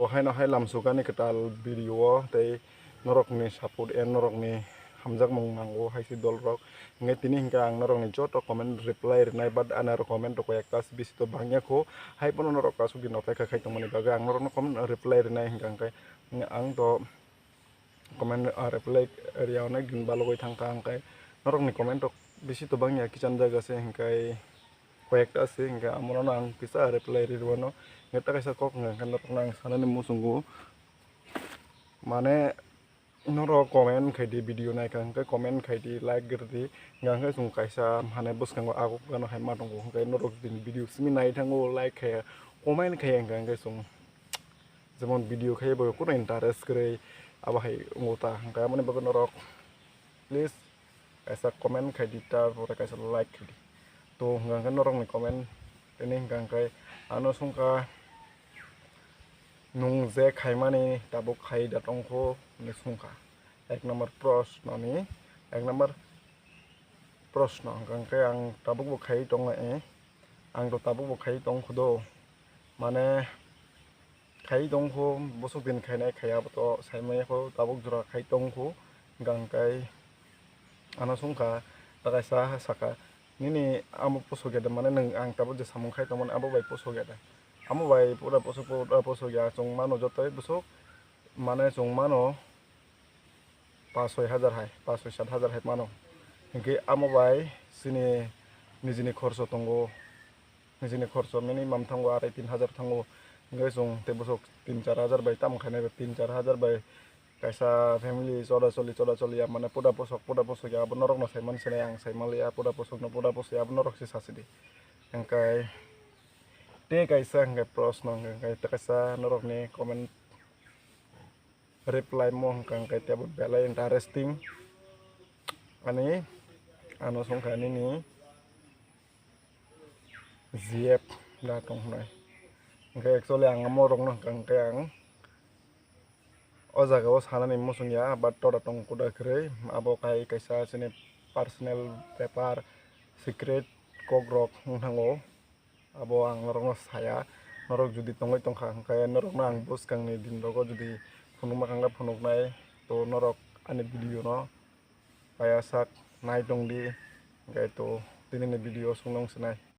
Ohai nahai lamsukani ketal video tei norok ni support norok ni hamjak mung nango haisi dol rok ngai tini hingka ang norok ni joto comment reply rinai bad anar comment ko ekta bisi to bangya ko hai pono norok ka sugi notai ka khai tongmani baga ang norok no comment reply rinai hingka angkai ang to comment reply area onek din balogoi thangka angkai norok ni comment to bisi to bangya kicham jaga se hingkai kayakta sih hingga amono nang bisa reply rirwano ngeta kaisa kok ngkan norok nang sanani musungu mane norok comment khaidi video nai kang ke comment khaidi like gerdi ngang sung kaisa hane bus kang aku kano hai matongo hingga norok din video simi nai thango like khaya comment khaya ngang sung jemon video khaya bo kuno interest kre aba hai ngota hingga mane bago norok please kaisa comment khaidi tar pore kaisa like khaidi to hingga norok ni comment ini hingga kai ano sungka nung je khaimani tabuk khai datongko ni sungka ek nomor प्रश्न ni ek nomor प्रश्न hingga kai ang tabuk bo khai tong ang to tabuk bo khai tong khudo mane khai tong ko bosok din khainai khaya to saimai ko tabuk jura khai tong ko hingga kai ano sungka takaisa saka nini amo posok geda mane nang ang tabuk je samung khai tong mane abo bai posok geda amo bai pura posok ya chung mano jotoi bosok mane chung mano 5-6 hai 5-7 hai mano hingke amo bai sini nijini khorso tongo nijini khorso minimum thango 2-3 thango hingke chung te bosok 3-4 bai tam khainai 3-4 bai kaisa family choda choli ya mane pura posok ya abo norok no saiman sinai ang saimal ya pura posok ya abo norok si sasidi hingkai te kaisa hingkai प्रश्न hingkai te kaisa norok ni comment reply mo hingkai te abo belai interesting ani ano songka nini ziep datong hnai hingkai actually ang amorok no hingkai ang o jaga o sanani musungya but to datong kuda krei abo kai kaisa sini personal paper secret kogrok hangthango abo ang norok no saya norok judi tongoi tongkha hingkai norok no ang bus kang ni din rogo judi phunukma kangga phunuknai to norok ani video no kaya sak nai tongdi hingkai to tini ni video sungnong sinai.